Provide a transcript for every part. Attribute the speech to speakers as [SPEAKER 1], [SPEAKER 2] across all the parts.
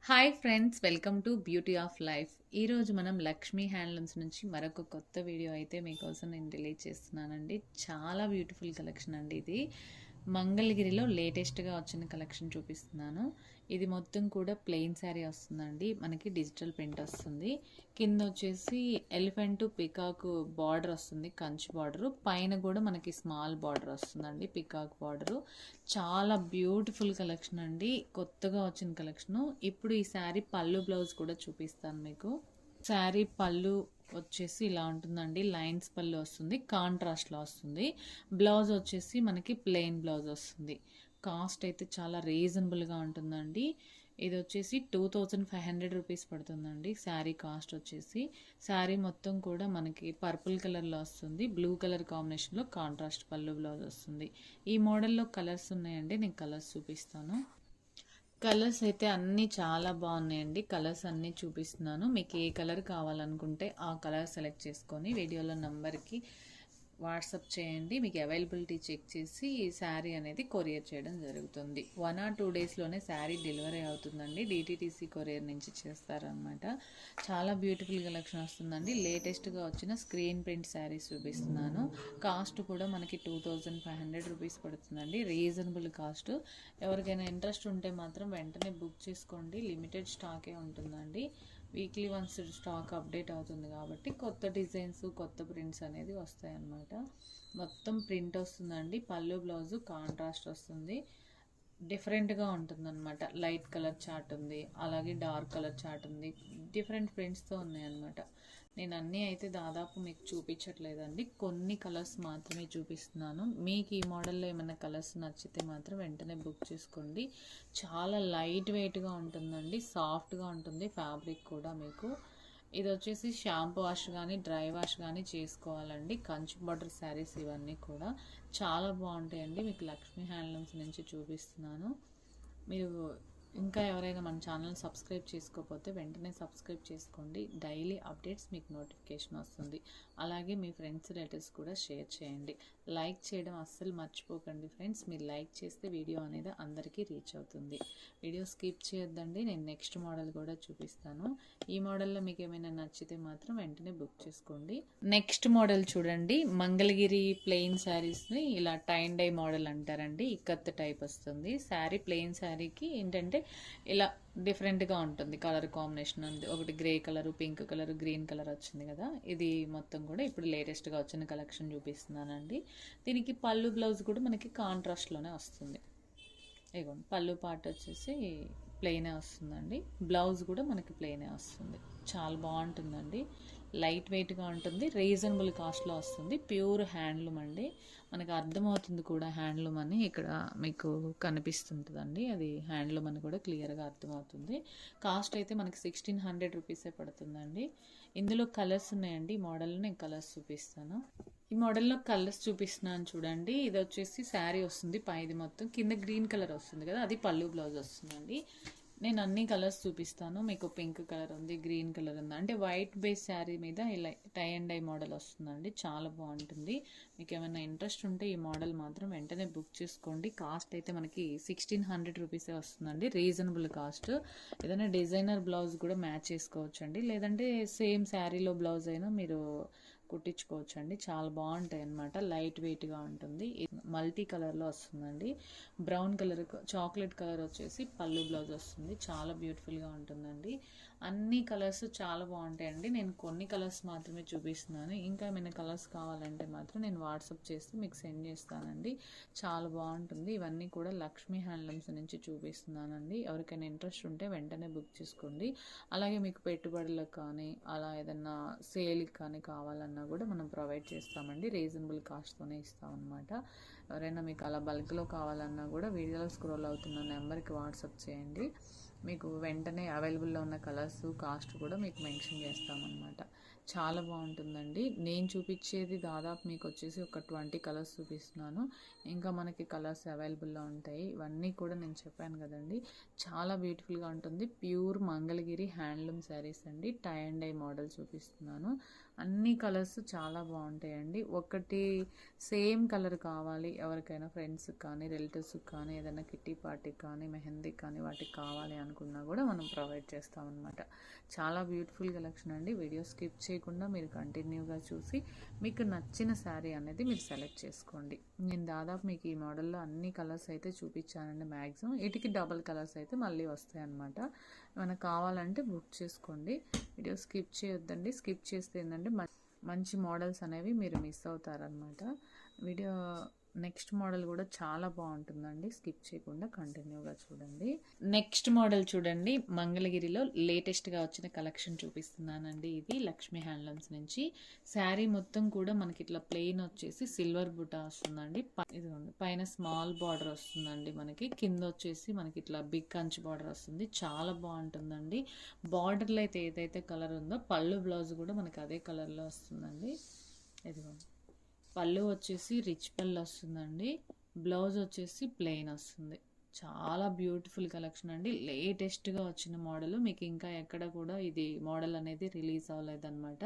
[SPEAKER 1] Hi friends, welcome to beauty of life. ఈరోజు మనం Lakshmi handlooms నుంచి మరొక కొత్త వీడియో అయితే మీకోసం నేను రిలీజ్ చేస్తున్నానండి. చాలా బ్యూటిఫుల్ కలెక్షన్ అండి. ఇది మంగళగిరిలో లేటెస్ట్గా వచ్చిన కలెక్షన్ చూపిస్తున్నాను. ఇది మొత్తం కూడా ప్లెయిన్ శారీ వస్తుందండి. మనకి డిజిటల్ ప్రింట్ వస్తుంది. కింద వచ్చేసి ఎలిఫెంట్ పికాక్ బార్డర్ వస్తుంది, కంచి బార్డర్. పైన కూడా మనకి స్మాల్ బార్డర్ వస్తుందండి, పికాక్ బార్డరు. చాలా బ్యూటిఫుల్ కలెక్షన్ అండి, కొత్తగా వచ్చిన కలెక్షను. ఇప్పుడు ఈ శారీ పళ్ళు బ్లౌజ్ కూడా చూపిస్తాను మీకు. శారీ పళ్ళు వచ్చేసి ఇలా ఉంటుందండి. లైన్స్ పళ్ళు వస్తుంది, కాంట్రాస్ట్లో వస్తుంది. బ్లౌజ్ వచ్చేసి మనకి ప్లెయిన్ బ్లౌజ్ వస్తుంది. కాస్ట్ అయితే చాలా రీజనబుల్గా ఉంటుందండి. ఇది వచ్చేసి 2500 రూపీస్ పడుతుందండి శారీ కాస్ట్ వచ్చేసి. శారీ మొత్తం కూడా మనకి పర్పుల్ కలర్లో వస్తుంది, బ్లూ కలర్ కాంబినేషన్లో కాంట్రాస్ట్ పళ్ళు బ్లౌజ్ వస్తుంది. ఈ మోడల్లో కలర్స్ ఉన్నాయండి, నేను కలర్స్ చూపిస్తాను. కలర్స్ అయితే అన్నీ చాలా బాగున్నాయండి. కలర్స్ అన్నీ చూపిస్తున్నాను. మీకు ఏ కలర్ కావాలనుకుంటే ఆ కలర్ సెలెక్ట్ చేసుకొని వీడియోలో నంబర్కి వాట్సాప్ చేయండి. మీకు అవైలబిలిటీ చెక్ చేసి ఈ శారీ అనేది కొరియర్ చేయడం జరుగుతుంది. 1 or 2 డేస్లోనే శారీ డెలివరీ అవుతుందండి. డిటీటీసీ కొరియర్ నుంచి చేస్తారనమాట. చాలా బ్యూటిఫుల్ కలెక్షన్ వస్తుందండి. లేటెస్ట్గా వచ్చిన స్క్రీన్ ప్రింట్ శారీస్ చూపిస్తున్నాను. కాస్ట్ కూడా మనకి 2500 రూపీస్ పడుతుందండి, రీజనబుల్ కాస్ట్. ఎవరికైనా ఇంట్రెస్ట్ ఉంటే మాత్రం వెంటనే బుక్ చేసుకోండి. లిమిటెడ్ స్టాకే ఉంటుందండి. వీక్లీ వన్స్ స్టాక్ అప్డేట్ అవుతుంది కాబట్టి కొత్త డిజైన్స్, కొత్త ప్రింట్స్ అనేది వస్తాయన్నమాట. మొత్తం ప్రింట్ వస్తుందండి. పళ్ళు బ్లౌజు కాంట్రాస్ట్ వస్తుంది. డిఫరెంట్గా ఉంటుందన్నమాట. లైట్ కలర్ చార్ట్ ఉంది, అలాగే డార్క్ కలర్ చార్ట్ ఉంది. డిఫరెంట్ ప్రింట్స్తో ఉన్నాయన్నమాట. నేను అన్నీ అయితే దాదాపు మీకు చూపించట్లేదండి, కొన్ని కలర్స్ మాత్రమే చూపిస్తున్నాను. మీకు ఈ మోడల్లో ఏమైనా కలర్స్ నచ్చితే మాత్రం వెంటనే బుక్ చేసుకోండి. చాలా లైట్ వెయిట్గా ఉంటుందండి, సాఫ్ట్గా ఉంటుంది ఫ్యాబ్రిక్ కూడా. మీకు ఇది వచ్చేసి షాంపూ వాష్ కానీ డ్రై వాష్ కానీ చేసుకోవాలండి. కంచి బార్డర్ శారీస్ ఇవన్నీ కూడా చాలా బాగుంటాయండి. మీకు లక్ష్మీ హ్యాండ్లూమ్స్ నుంచి చూపిస్తున్నాను. మీరు ఇంకా ఎవరైనా మన ఛానల్ సబ్స్క్రైబ్ చేసుకోకపోతే వెంటనే సబ్స్క్రైబ్ చేసుకోండి. డైలీ అప్డేట్స్ మీకు నోటిఫికేషన్ వస్తుంది. అలాగే మీ ఫ్రెండ్స్, రిలేటివ్స్ కూడా షేర్ చేయండి. లైక్ చేయడం అస్సలు మర్చిపోకండి ఫ్రెండ్స్. మీరు లైక్ చేస్తే వీడియో అనేది అందరికీ రీచ్ అవుతుంది. వీడియో స్కిప్ చేయొద్దండి. నేను నెక్స్ట్ మోడల్ కూడా చూపిస్తాను. ఈ మోడల్లో మీకు ఏమైనా నచ్చితే మాత్రం వెంటనే బుక్ చేసుకోండి. నెక్స్ట్ మోడల్ చూడండి. మంగళగిరి ప్లెయిన్ శారీస్ని ఇలా టైన్ డై మోడల్ అంటారండి. ఇక్కత్ టైప్ వస్తుంది శారీ. ప్లెయిన్ శారీకి ఏంటంటే ఇలా డిఫరెంట్గా ఉంటుంది కలర్ కాంబినేషన్. ఉంది ఒకటి grey colour, pink colour, green colour వచ్చింది కదా. ఇది మొత్తం కూడా ఇప్పుడు లేటెస్ట్గా వచ్చిన కలెక్షన్ చూపిస్తున్నానండి. దీనికి పళ్ళు బ్లౌజ్ కూడా మనకి కాంట్రాస్ట్లోనే వస్తుంది. ఇగోండి, పళ్ళు పార్ట్ వచ్చేసి ప్లెయినే వస్తుందండి. బ్లౌజ్ కూడా మనకి ప్లెయినే వస్తుంది. చాలా బాగుంటుందండి. లైట్ వెయిట్గా ఉంటుంది, రీజనబుల్ కాస్ట్లో వస్తుంది. ప్యూర్ హ్యాండ్లూమ్ అండి. మనకు అర్థమవుతుంది కూడా హ్యాండ్లూమ్ అని. ఇక్కడ మీకు కనిపిస్తుంటుందండి, అది హ్యాండ్లూమ్ అని కూడా క్లియర్గా అర్థమవుతుంది. కాస్ట్ అయితే మనకి 1600 రూపీసే పడుతుందండి. ఇందులో కలర్స్ ఉన్నాయండి. ఈ మోడల్లో నేను కలర్స్ చూపిస్తాను. ఈ మోడల్లో కలర్స్ చూపిస్తున్నాను చూడండి. ఇది వచ్చేసి శారీ వస్తుంది పైది మొత్తం, కింద గ్రీన్ కలర్ వస్తుంది కదా, అది పళ్ళు బ్లౌజ్ వస్తుందండి. నేను అన్ని కలర్స్ చూపిస్తాను. మీకు పింక్ కలర్ ఉంది, గ్రీన్ కలర్ ఉంది. అంటే వైట్ బేస్ శారీ మీద ఇలా టై అండ్ డై మోడల్ వస్తుందండి. చాలా బాగుంటుంది. మీకు ఏమైనా ఇంట్రెస్ట్ ఉంటే ఈ మోడల్ మాత్రం వెంటనే బుక్ చేసుకోండి. కాస్ట్ అయితే మనకి 1600 రూపీసే వస్తుందండి, రీజనబుల్ కాస్ట్. ఏదైనా డిజైనర్ బ్లౌజ్ కూడా మ్యాచ్ చేసుకోవచ్చు అండి, లేదంటే సేమ్ శారీలో బ్లౌజ్ అయినా మీరు కుట్టించుకోవచ్చు అండి. చాలా బాగుంటాయి అన్నమాట. లైట్ వెయిట్గా ఉంటుంది. మల్టీ కలర్లో వస్తుందండి. బ్రౌన్ కలర్, చాక్లెట్ కలర్ వచ్చేసి పళ్ళు బ్లౌజ్ వస్తుంది. చాలా బ్యూటిఫుల్గా ఉంటుందండి. అన్ని కలర్స్ చాలా బాగుంటాయండి. నేను కొన్ని కలర్స్ మాత్రమే చూపిస్తున్నాను. ఇంకా ఏమైనా కలర్స్ కావాలంటే మాత్రం నేను వాట్సాప్ చేసి మీకు సెండ్ చేస్తానండి. చాలా బాగుంటుంది. ఇవన్నీ కూడా లక్ష్మీ హ్యాండ్లూమ్స్ నుంచి చూపిస్తున్నానండి. ఎవరికైనా ఇంట్రెస్ట్ ఉంటే వెంటనే బుక్ చేసుకోండి. అలాగే మీకు పెట్టుబడులకు కానీ అలా ఏదన్నా సేల్కి కానీ కావాలన్నా కూడా మనం ప్రొవైడ్ చేస్తామండి. రీజనబుల్ కాస్ట్తోనే ఇస్తామన్నమాట. ఎవరైనా మీకు అలా బల్క్లో కావాలన్నా కూడా వీడియోలో స్క్రోల్ అవుతున్న నెంబర్కి వాట్సాప్ చేయండి. మీకు వెంటనే అవైలబుల్లో ఉన్న కలర్స్, కాస్ట్ కూడా మీకు మెన్షన్ చేస్తామన్నమాట. చాలా బాగుంటుందండి. నేను చూపించేది దాదాపు మీకు వచ్చేసి ఒక 20 కలర్స్ చూపిస్తున్నాను. ఇంకా మనకి కలర్స్ అవైలబుల్లో ఉంటాయి. ఇవన్నీ కూడా నేను చెప్పాను కదండి. చాలా బ్యూటిఫుల్గా ఉంటుంది. ప్యూర్ మంగళగిరి హ్యాండ్లూమ్ శారీస్ అండి. టై అండ్ డై మోడల్ చూపిస్తున్నాను. అన్ని కలర్స్ చాలా బాగుంటాయండి. ఒకటి సేమ్ కలర్ కావాలి ఎవరికైనా ఫ్రెండ్స్కి కానీ రిలేటివ్స్కి కానీ ఏదైనా కిట్టి పార్టీకి కానీ మెహందీకి కానీ వాటికి కావాలి అనుకున్నా కూడా మనం ప్రొవైడ్ చేస్తామన్నమాట. చాలా బ్యూటిఫుల్ కలెక్షన్ అండి. వీడియో స్కిప్ చేయకుండా మీరు కంటిన్యూగా చూసి మీకు నచ్చిన శారీ అనేది మీరు సెలెక్ట్ చేసుకోండి. నేను దాదాపు మీకు ఈ మోడల్లో అన్ని కలర్స్ అయితే చూపించానండి. మ్యాక్సిమం వీటికి డబల్ కలర్స్ అయితే మళ్ళీ వస్తాయి అన్నమాట. మనకు కావాలంటే బుక్ చేసుకోండి. వీడియో స్కిప్ చేయొద్దండి. స్కిప్ చేస్తే ఏంటంటే మంచి మోడల్స్ అనేవి మీరు మిస్ అవుతారనమాట. వీడియో నెక్స్ట్ మోడల్ కూడా చాలా బాగుంటుందండి. స్కిప్ చేయకుండా కంటిన్యూగా చూడండి. నెక్స్ట్ మోడల్ చూడండి. మంగళగిరిలో లేటెస్ట్గా వచ్చిన కలెక్షన్ చూపిస్తున్నానండి. ఇది లక్ష్మీ హ్యాండ్లూమ్స్ నుంచి. శారీ మొత్తం కూడా మనకి ఇట్లా ప్లెయిన్ వచ్చేసి సిల్వర్ బుటా వస్తుందండి. ఇదిగోండి పైన స్మాల్ బార్డర్ వస్తుందండి. మనకి కింద వచ్చేసి మనకి ఇట్లా బిగ్ కంచి బార్డర్ వస్తుంది. చాలా బాగుంటుందండి. బార్డర్లో అయితే ఏదైతే కలర్ ఉందో పళ్ళు బ్లౌజ్ కూడా మనకి అదే కలర్లో వస్తుందండి. ఇదిగోండి పళ్ళు వచ్చేసి రిచ్ పళ్ళు వస్తుందండి. బ్లౌజ్ వచ్చేసి ప్లెయిన్ వస్తుంది. చాలా బ్యూటిఫుల్ కలెక్షన్ అండి. లేటెస్ట్గా వచ్చిన మోడల్. మీకు ఇంకా ఎక్కడ కూడా ఇది మోడల్ అనేది రిలీజ్ అవ్వలేదన్నమాట.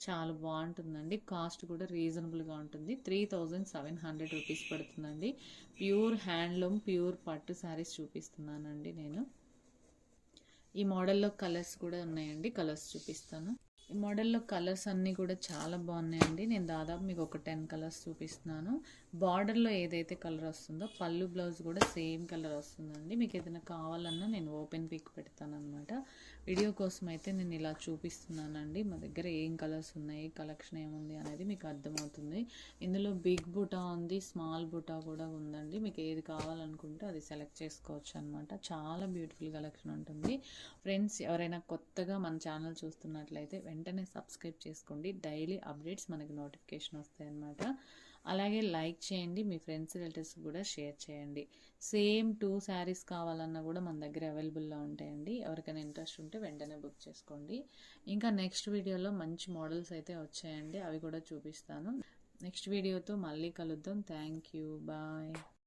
[SPEAKER 1] చాలా బాగుంటుందండి. కాస్ట్ కూడా రీజనబుల్గా ఉంటుంది. 3700 రూపీస్ పడుతుందండి. ప్యూర్ హ్యాండ్లూమ్ ప్యూర్ పట్టు శారీస్ చూపిస్తున్నానండి నేను. ఈ మోడల్లో కలర్స్ కూడా ఉన్నాయండి. కలర్స్ చూపిస్తాను. ఈ మోడల్లో కలర్స్ అన్నీ కూడా చాలా బాగున్నాయండి. నేను దాదాపు మీకు ఒక 10 కలర్స్ చూపిస్తున్నాను. బార్డర్లో ఏదైతే కలర్ వస్తుందో పళ్ళు బ్లౌజ్ కూడా సేమ్ కలర్ వస్తుందండి. మీకు ఏదైనా కావాలన్నా నేను ఓపెన్ పిక్ పెడతాను అనమాట. వీడియో కోసం అయితే నేను ఇలా చూపిస్తున్నానండి. మా దగ్గర ఏం కలర్స్ ఉన్నాయి, కలెక్షన్ ఏముంది అనేది మీకు అర్థమవుతుంది. ఇందులో బిగ్ బుటా ఉంది, స్మాల్ బుటా కూడా ఉందండి. మీకు ఏది కావాలనుకుంటే అది సెలెక్ట్ చేసుకోవచ్చు అనమాట. చాలా బ్యూటిఫుల్ కలెక్షన్ ఉంటుంది. ఫ్రెండ్స్ ఎవరైనా కొత్తగా మన ఛానల్ చూస్తున్నట్లయితే వెంటనే సబ్స్క్రైబ్ చేసుకోండి. డైలీ అప్డేట్స్ మనకి నోటిఫికేషన్ వస్తాయి అన్నమాట. అలాగే లైక్ చేయండి. మీ ఫ్రెండ్స్ రిలేటివ్స్ కూడా షేర్ చేయండి. సేమ్ 2 శారీస్ కావాలన్నా కూడా మన దగ్గర అవైలబుల్లో ఉంటాయండి. ఎవరికైనా ఇంట్రెస్ట్ ఉంటే వెంటనే బుక్ చేసుకోండి. ఇంకా నెక్స్ట్ వీడియోలో మంచి మోడల్స్ అయితే వచ్చాయండి. అవి కూడా చూపిస్తాను. నెక్స్ట్ వీడియోతో మళ్ళీ కలుద్దాం. Thank you. బాయ్.